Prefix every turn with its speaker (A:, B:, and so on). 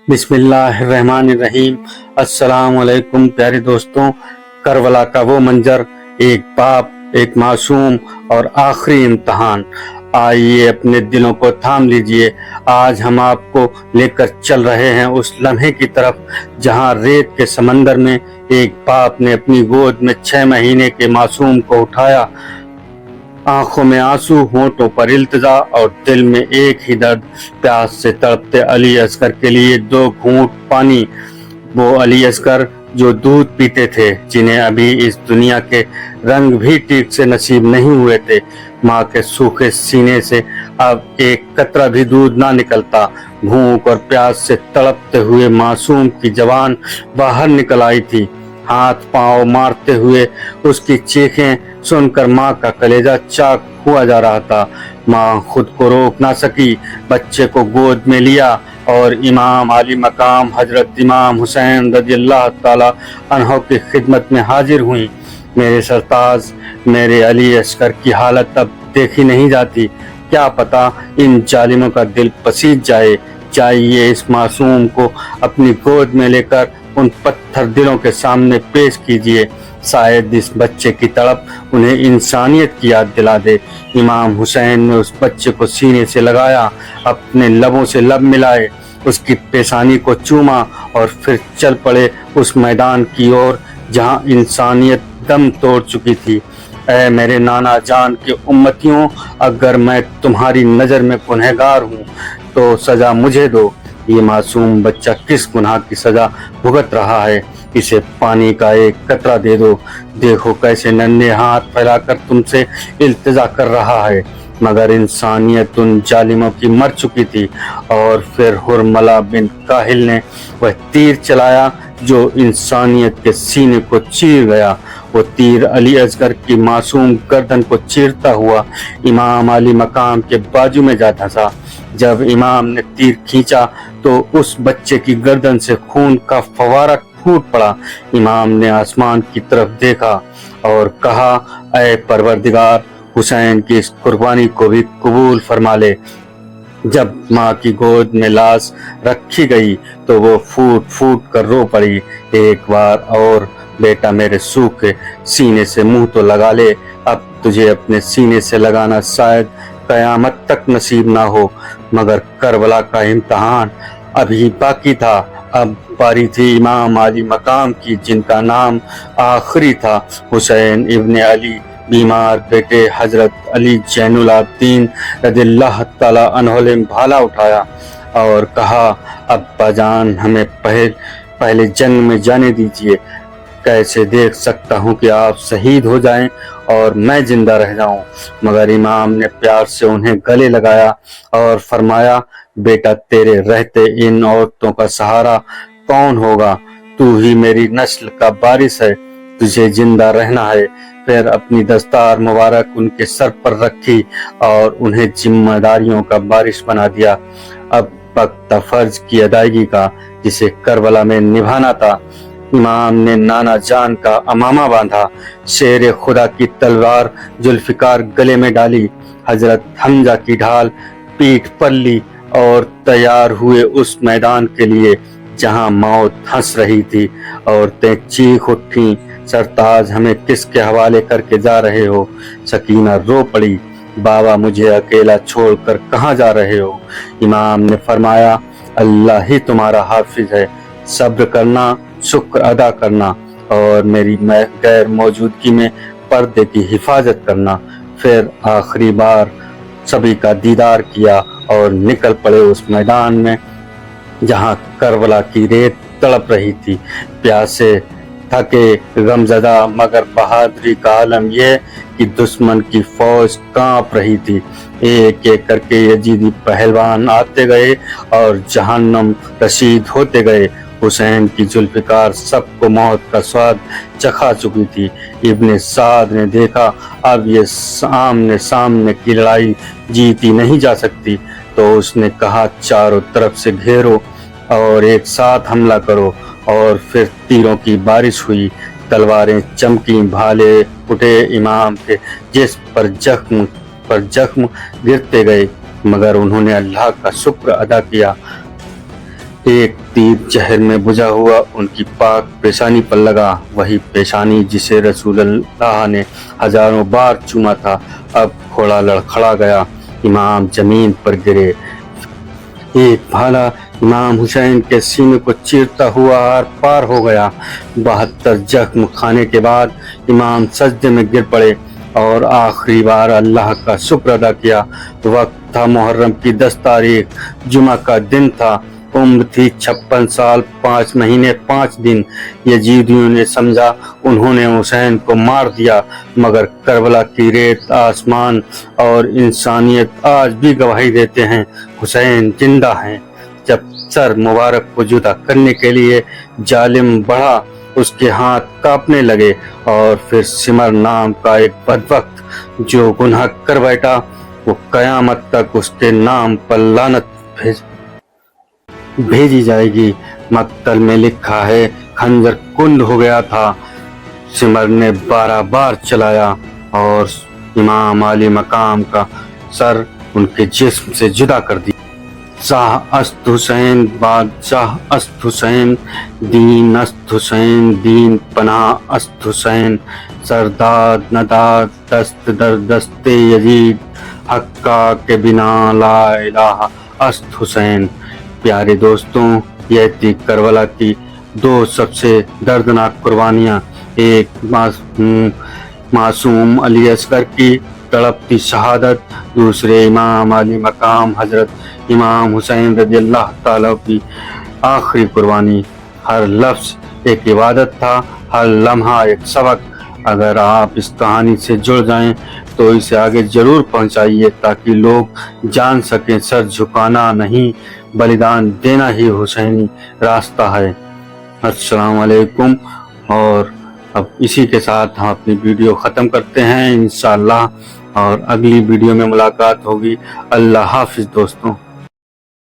A: بسم اللہ الرحمن الرحیم۔ السلام علیکم پیارے دوستوں، کربلا کا وہ منظر، ایک باپ، ایک معصوم اور آخری امتحان۔ آئیے اپنے دلوں کو تھام لیجئے، آج ہم آپ کو لے کر چل رہے ہیں اس لمحے کی طرف جہاں ریت کے سمندر میں ایک باپ نے اپنی گود میں 6 مہینے کے معصوم کو اٹھایا۔ آنکھوں میں آنسو، ہونٹوں پر التجا اور دل میں ایک ہی درد، پیاس سے تڑپتے علی اصغر کے لیے 2 گھونٹ پانی۔ وہ علی اصغر جو دودھ پیتے تھے، جنہیں ابھی اس دنیا کے رنگ بھی ٹھیک سے نصیب نہیں ہوئے تھے۔ ماں کے سوکھے سینے سے اب ایک قطرہ بھی دودھ نہ نکلتا۔ بھوک اور پیاس سے تڑپتے ہوئے معصوم کی زبان باہر نکل آئی تھی۔ ہاتھ پاؤں مارتے ہوئے اس کی چیخیں سن کر ماں کا کلیجہ چاک ہوا جا رہا تھا۔ ماں خود کو روک نہ سکی، بچے کو گود میں لیا اور امام عالی مقام حضرت امام حسین رضی اللہ تعالی عنہ کی خدمت میں حاضر ہوئیں۔ میرے سرتاج، میرے علی اصغر کی حالت اب دیکھی نہیں جاتی، کیا پتہ ان ظالموں کا دل پسیج جائے۔ چاہیے اس معصوم کو اپنی گود میں لے کر ان پتھر دلوں کے سامنے پیش کیجیے، شاید اس بچے کی تڑپ انہیں انسانیت کی یاد دلا دے۔ امام حسین نے اس بچے کو سینے سے لگایا، اپنے لبوں سے لب ملائے، اس کی پیشانی کو چوما اور پھر چل پڑے اس میدان کی اور جہاں انسانیت دم توڑ چکی تھی۔ اے میرے نانا جان کے امتیوں، اگر میں تمہاری نظر میں گنہگار ہوں تو سزا مجھے دو۔ یہ معصوم بچہ کس گناہ کی سزا بھگت رہا ہے؟ اسے پانی کا ایک قطرہ دے دو۔ دیکھو کیسے ننھے ہاتھ پھیلا کر تم سے التجا کر رہا ہے، مگر انسانیت ان ظالموں کی مر چکی تھی۔ اور پھر حرملہ بن کاہل نے وہ تیر چلایا جو انسانیت کے سینے کو چیر گیا۔ وہ تیر علی اصغر کی معصوم گردن کو چیرتا ہوا امام علی مقام کے بازو میں جا دھنسا۔ جب امام نے تیر کھینچا تو اس بچے کی گردن سے خون کا فوارہ پھوٹ پڑا۔ امام نے آسمان کی طرف دیکھا اور کہا، اے پروردگار، حسین کی اس قربانی کو بھی قبول فرما لے۔ جب ماں کی گود میں لاش رکھی گئی تو وہ پھوٹ پھوٹ کر رو پڑی، ایک بار اور بیٹا میرے سوکھے سینے سے منہ تو لگا لے۔ اب تجھے اپنے سینے سے لگانا شاید قیامت تک نصیب نہ ہو، مگر کربلا کا امتحان ابھی باقی تھا۔ اب باری تھی امام علی مقام کی، جن کا نام آخری تھا حسین ابن علی۔ بیمار بیٹے حضرت علی زین العابدین رضی اللہ تعالی عنہ نے بھالا اٹھایا اور کہا، ابا جان، ہمیں پہلے جنگ میں جانے دیجیے۔ کیسے دیکھ سکتا ہوں کہ آپ شہید ہو جائیں اور میں زندہ رہ جاؤں؟ مگر امام نے پیار سے انہیں گلے لگایا اور فرمایا، بیٹا تیرے رہتے ان عورتوں کا سہارا کون ہوگا؟ تو ہی میری نسل کا وارث ہے، تجھے زندہ رہنا ہے۔ پھر اپنی دستار مبارک ان کے سر پر رکھی اور انہیں ذمہ داریوں کا وارث بنا دیا۔ اب وقت فرض کی ادائیگی کا، جسے کربلا میں نبھانا تھا۔ امام نے نانا جان کا امامہ باندھا، شیر خدا کی تلوار ذوالفقار گلے میں ڈالی، حضرت حمزہ کی ڈھال پیٹھ پر لی اور تیار ہوئے اس میدان کے لیے جہاں موت ہنس رہی تھی۔ عورتیں چیخ اٹھیں، سرتاج ہمیں کس کے حوالے کر کے جا رہے ہو؟ سکینہ رو پڑی، بابا مجھے اکیلا چھوڑ کر کہاں جا رہے ہو؟ امام نے فرمایا، اللہ ہی تمہارا حافظ ہے، صبر کرنا، شکر ادا کرنا اور میری غیر موجودگی میں پردے کی حفاظت کرنا۔ پھر آخری بار سبھی کا دیدار کیا اور نکل پڑے اس میدان میں جہاں کربلا کی ریت تڑپ رہی تھی۔ پیاسے، تھکے، غمزدہ، مگر بہادری کا عالم یہ کہ دشمن کی فوج کانپ رہی تھی۔ ایک ایک کر کے یزیدی پہلوان آتے گئے اور جہنم رسید ہوتے گئے۔ حسین کی ذوالفقار سب کو موت کا سواد چکھا چکی تھی۔ ابن سعد نے دیکھا اب یہ آمنے سامنے کی لڑائی جیتی نہیں جا سکتی، تو اس نے کہا، چاروں طرف سے گھیرو اور ایک ساتھ حملہ کرو۔ اور پھر تیروں کی بارش ہوئی، تلواریں چمکیں، بھالے اٹھے، امام کے جسم پر زخم گرتے گئے، مگر انہوں نے اللہ کا شکر ادا کیا۔ ایک تیر جہر میں بجھا ہوا ان کی پاک پیشانی پر لگا، وہی پیشانی جسے رسول اللہ نے ہزاروں بار چوما تھا، اب تھوڑا لڑکھڑا گیا۔ امام زمین پر گرے۔ ایک بھالا امام حسین کے سینے کو چیرتا ہوا آر پار ہو گیا۔ 72 زخم کھانے کے بعد امام سجدے میں گر پڑے اور آخری بار اللہ کا شکر ادا کیا۔ وقت تھا محرم کی 10 تاریخ، جمعہ کا دن تھا، عمر تھی 56 سال 5 مہینے 5 دن۔ یزیدیوں نے سمجھا انہوں نے حسین کو مار دیا، مگر کربلا کی ریت، آسمان اور انسانیت آج بھی گواہی دیتے ہیں حسین زندہ ہیں۔ جب سر مبارک کو جدا کرنے کے لیے ظالم بڑھا، اس کے ہاتھ کانپنے لگے، اور پھر سمر نام کا ایک بدبخت جو گناہ کر بیٹھا، وہ قیامت تک اس کے نام پر لعنت بھیجی جائے گی۔ مقتل میں لکھا ہے خنجر کند ہو گیا تھا، سمر نے 12 بار چلایا اور امام علی مقام کا سر ان کے جسم سے جدا کر دیا۔ شاہ است حسین، بادشاہ است حسین، دین است حسین، دین پناہ است حسین، سرداد نداد دست در دست یزید، حقا کے بنا لا الہ است حسین۔ پیارے دوستوں، یہ تھی کربلا کی 2 سب سے دردناک قربانیاں، ایک معصوم علی اصغر کی تڑپتی شہادت، دوسرے امام علی مقام حضرت امام حسین رضی اللہ تعالیٰ کی آخری قربانی۔ ہر لفظ ایک عبادت تھا، ہر لمحہ ایک سبق۔ اگر آپ اس کہانی سے جڑ جائیں تو اسے آگے ضرور پہنچائیے تاکہ لوگ جان سکیں سر جھکانا نہیں، بلیدان دینا ہی حسینی راستہ ہے۔ السلام علیکم، اور اب اسی کے ساتھ ہم اپنی ویڈیو ختم کرتے ہیں انشاءاللہ، اور اگلی ویڈیو میں ملاقات ہوگی۔ اللہ حافظ دوستوں۔